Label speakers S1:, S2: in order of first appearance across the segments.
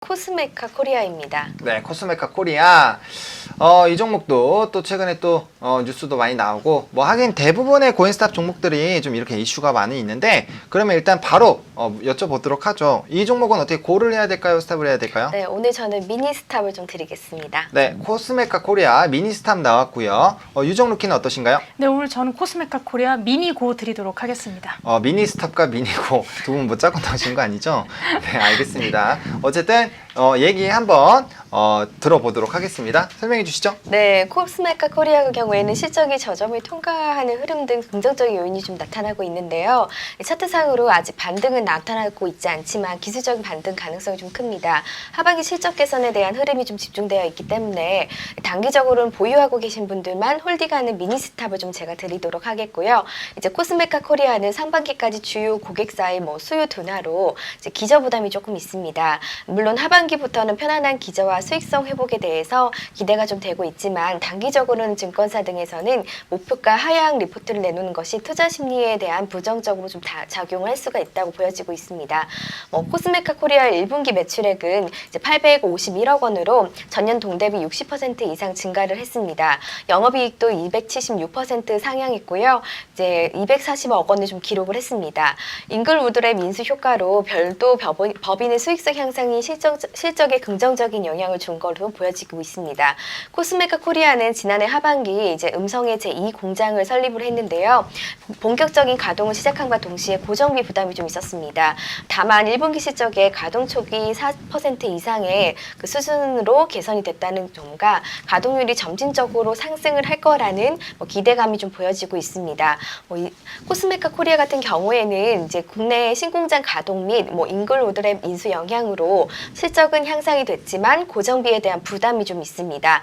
S1: 코스메카 코리아입니다.
S2: 네, 코스메카 코리아. 이 종목도 또 최근에 또 뉴스도 많이 나오고 뭐 하긴 대부분의 고인스탑 종목들이 좀 이렇게 이슈가 많이 있는데, 그러면 일단 바로 여쭤보도록 하죠. 이 종목은 어떻게 고를 해야 될까요? 스탑을 해야 될까요?
S1: 네, 오늘 저는 미니 스탑을 좀 드리겠습니다.
S2: 네, 코스메카 코리아 미니 스탑 나왔고요. 유정 루키는 어떠신가요?
S3: 네, 오늘 저는 코스메카 코리아 미니고 드리도록 하겠습니다.
S2: 미니 스탑과 미니고 두 분 뭐 짜고 나오신 거 아니죠? 네, 알겠습니다. 어쨌든 얘기 한번 들어보도록 하겠습니다. 설명해 주시죠.
S1: 네, 코스메카 코리아 경우에는 실적이 저점을 통과하는 흐름 등 긍정적인 요인이 좀 나타나고 있는데요. 차트상으로 아직 반등은 나타나고 있지 않지만 기술적인 반등 가능성이 좀 큽니다. 하반기 실적 개선에 대한 흐름이 좀 집중되어 있기 때문에 단기적으로는 보유하고 계신 분들만 홀딩하는 미니 스탑을 좀 제가 드리도록 하겠고요. 이제 코스메카 코리아는 상반기까지 주요 고객사의 수요 둔화로 이제 기저 부담이 조금 있습니다. 물론 하반기부터는 편안한 기저와 수익성 회복에 대해서 기대가 좀 되고 있지만 단기적으로는 증권사 등에서는 목표가 하향 리포트를 내놓는 것이 투자 심리에 대한 부정적으로 좀 작용을 할 수가 있다고 보여지고 있습니다. 코스메카 코리아 1분기 매출액은 이제 851억 원으로 전년 동대비 60% 이상 증가를 했습니다. 영업이익도 276% 상향했고요. 이제 240억 원을 좀 기록을 했습니다. 잉글우드랩 인수 효과로 별도 법인의 수익성 향상이 실적에 긍정적인 영향을 준 것으로 보여지고 있습니다. 코스메카 코리아는 지난해 하반기 이제 음성의 제2 공장을 설립을 했는데요. 본격적인 가동을 시작함과 동시에 고정비 부담이 좀 있었습니다. 다만 1분기 실적의 가동 초기 4% 이상의 그 수준으로 개선이 됐다는 점과 가동률이 점진적으로 상승을 할 거라는 기대감이 좀 보여지고 있습니다. 코스메카 코리아 같은 경우에는 이제 국내 신공장 가동 및 잉글우드랩 인수 영향으로 실적은 향상이 됐지만 고정비에 대한 부담이 좀 있습니다.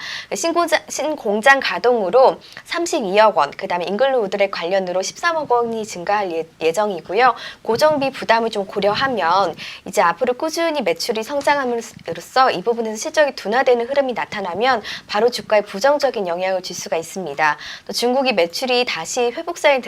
S1: 신공장 가동으로 32억 원, 그 다음에 잉글우드랩 관련으로 13억 원이 증가할 예정이고요. 고정비 부담을 좀 고려하면 이제 앞으로 꾸준히 매출이 성장함으로써 이 부분에서 실적이 둔화되는 흐름이 나타나면 바로 주가에 부정적인 영향을 줄 수가 있습니다. 또 중국이 매출이 다시 회복세에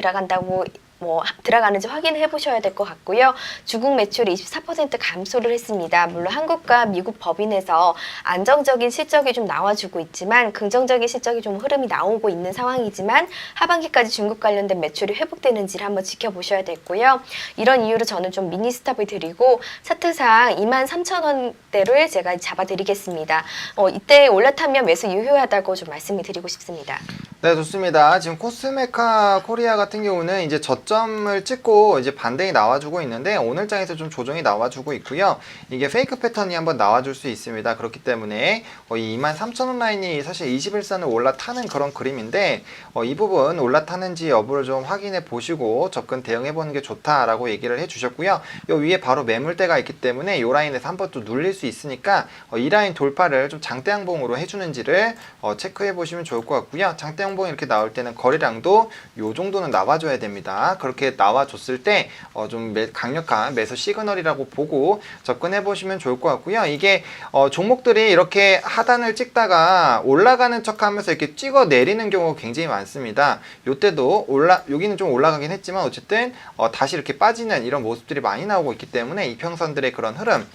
S1: 들어가는지 확인해 보셔야 될 것 같고요. 중국 매출이 24% 감소를 했습니다. 물론 한국과 미국 법인에서 안정적인 실적이 좀 나와주고 있지만 긍정적인 실적이 좀 흐름이 나오고 있는 상황이지만 하반기까지 중국 관련된 매출이 회복되는지를 한번 지켜보셔야 되고요. 이런 이유로 저는 좀 미니 스탑을 드리고 차트상 23,000원대를 제가 잡아드리겠습니다. 이때 올라타면 매수 유효하다고 좀 말씀을 드리고 싶습니다.
S2: 네, 좋습니다. 지금 코스메카 코리아 같은 경우는 이제 저점을 찍고 이제 반등이 나와주고 있는데 오늘장에서 좀 조정이 나와주고 있고요. 이게 페이크 패턴이 한번 나와줄 수 있습니다. 그렇기 때문에 이 23,000원 라인이 사실 21선을 올라타는 그런 그림인데 이 부분 올라타는지 여부를 좀 확인해 보시고 접근 대응해 보는 게 좋다라고 얘기를 해주셨고요. 요 위에 바로 매물대가 있기 때문에 이 라인에서 한번 또 눌릴 수 있으니까 이 라인 돌파를 좀 장대 양봉으로 해주는지를 체크해 보시면 좋을 것 같고요. 장대 양봉이 이렇게 나올 때는 거래량도 요 정도는 나와줘야 됩니다. 그렇게 나와줬을 때 좀 강력한 매수 시그널이라고 보고 접근해 보시면 좋을 것 같고요. 이게 종목들이 이렇게 하단을 찍다가 올라가는 척 하면서 이렇게 찍어 내리는 경우가 굉장히 많습니다. 요때도 여기는 좀 올라가긴 했지만 어쨌든 다시 이렇게 빠지는 이런 모습들이 많이 나오고 있기 때문에 이평선들의 그런 흐름,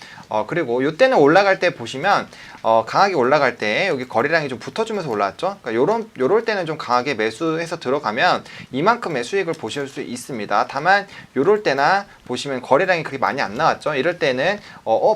S2: 그리고 요때는 올라갈 때 보시면 강하게 올라갈 때 여기 거래량이 좀 붙어주면서 올라왔죠. 그러니까 요럴 때는 좀 강하게 매수해서 들어가면 이만큼의 수익을 보실 수 있습니다. 다만 요럴 때나 보시면 거래량이 그렇게 많이 안 나왔죠. 이럴 때는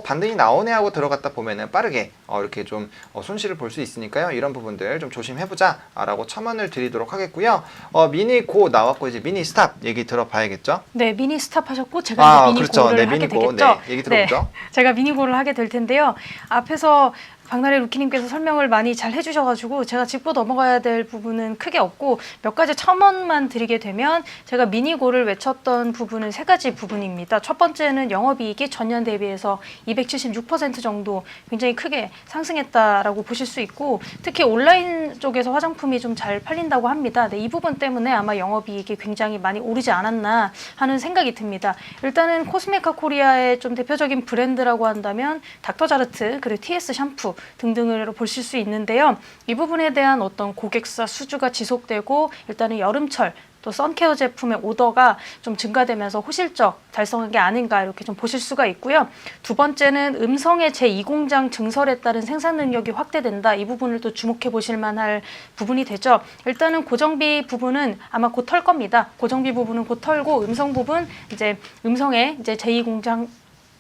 S2: 반등이 나오네 하고 들어갔다 보면은 빠르게 이렇게 좀 손실을 볼 수 있으니까요. 이런 부분들 좀 조심해보자 라고 첨언을 드리도록 하겠고요. 미니 고 나왔고 이제 미니 스탑 얘기 들어봐야겠죠.
S3: 네, 미니 스탑 하셨고 제가 이제 미니
S2: 그렇죠.
S3: 고를
S2: 네,
S3: 하게
S2: 미니 고.
S3: 되겠죠.
S2: 네, 얘기 들어보죠.
S3: 네, 제가 미니 고를 하게 될 텐데요. 앞에서 박나래 루키님께서 설명을 많이 잘 해주셔가지고 제가 짚고 넘어가야 될 부분은 크게 없고 몇 가지 첨언만 드리게 되면 제가 미니고를 외쳤던 부분은 세 가지 부분입니다. 첫 번째는 영업이익이 전년 대비해서 276% 정도 굉장히 크게 상승했다라고 보실 수 있고 특히 온라인 쪽에서 화장품이 좀 잘 팔린다고 합니다. 네, 이 부분 때문에 아마 영업이익이 굉장히 많이 오르지 않았나 하는 생각이 듭니다. 일단은 코스메카 코리아의 좀 대표적인 브랜드라고 한다면 닥터자르트 그리고 TS 샴푸 등등으로 보실 수 있는데요. 이 부분에 대한 어떤 고객사 수주가 지속되고 일단은 여름철 또 또 선케어 제품의 오더가 좀 증가되면서 호실적 달성한 게 아닌가 이렇게 좀 보실 수가 있고요. 두 번째는 음성의 제2공장 증설에 따른 생산 능력이 확대된다. 이 부분을 또 주목해 보실 만할 부분이 되죠. 일단은 고정비 부분은 아마 곧 털 겁니다. 고정비 부분은 곧 털고 음성 부분 이제 음성의 이제 제2공장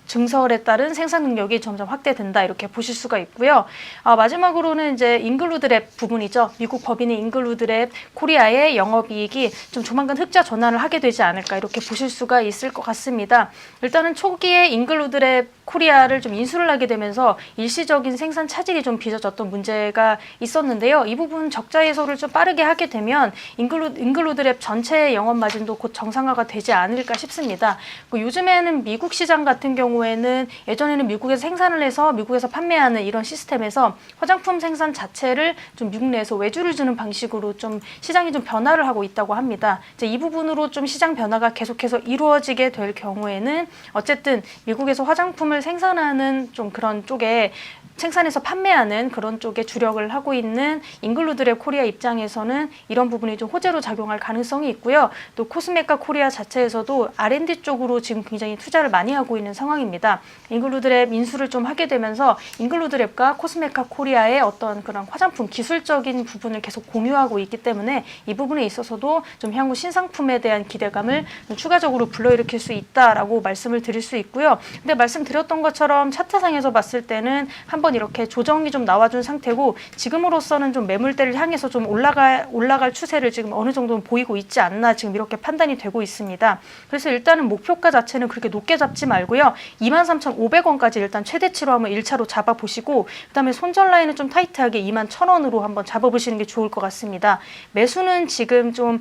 S3: 증설에 따른 생산 능력이 점점 확대된다 이렇게 보실 수가 있고요. 마지막으로는 이제 인글루드랩 부분이죠. 미국 법인의 인글루드랩 코리아의 영업이익이 좀 조만간 흑자 전환을 하게 되지 않을까 이렇게 보실 수가 있을 것 같습니다. 일단은 초기에 인글루드랩 코리아를 좀 인수를 하게 되면서 일시적인 생산 차질이 좀 빚어졌던 문제가 있었는데요. 이 부분 적자 해소를 좀 빠르게 하게 되면 인글루드랩 전체 영업 마진도 곧 정상화가 되지 않을까 싶습니다. 요즘에는 미국 시장 같은 경우에는 예전에는 미국에서 생산을 해서 미국에서 판매하는 이런 시스템에서 화장품 생산 자체를 좀 미국 내에서 외주를 주는 방식으로 좀 시장이 좀 변화를 하고 있다고 합니다. 이제 이 부분으로 좀 시장 변화가 계속해서 이루어지게 될 경우에는 어쨌든 미국에서 화장품을 생산하는 좀 그런 쪽에 생산해서 판매하는 그런 쪽에 주력을 하고 있는 인글루드랩 코리아 입장에서는 이런 부분이 좀 호재로 작용할 가능성이 있고요. 또 코스메카 코리아 자체에서도 R&D 쪽으로 지금 굉장히 투자를 많이 하고 있는 상황입니다. 인글루드랩 인수를 좀 하게 되면서 인글루드랩과 코스메카 코리아의 어떤 그런 화장품 기술적인 부분을 계속 공유하고 있기 때문에 이 부분에 있어서도 좀 향후 신상품에 대한 기대감을 좀 추가적으로 불러일으킬 수 있다라고 말씀을 드릴 수 있고요. 근데 말씀드렸던 것처럼 차트상에서 봤을 때는 한번 이렇게 조정이 좀 나와준 상태고 지금으로서는 좀 매물대를 향해서 좀 올라갈 추세를 지금 어느 정도는 보이고 있지 않나 지금 이렇게 판단이 되고 있습니다. 그래서 일단은 목표가 자체는 그렇게 높게 잡지 말고요. 23,500원까지 일단 최대치로 한번 1차로 잡아보시고 그다음에 손절 라인은 좀 타이트하게 21,000원으로 한번 잡아보시는 게 좋을 것 같습니다. 매수는 지금 좀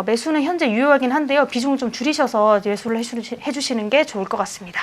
S3: 매수는 현재 유효하긴 한데요. 비중을 좀 줄이셔서 매수를 해주시는 게 좋을 것 같습니다.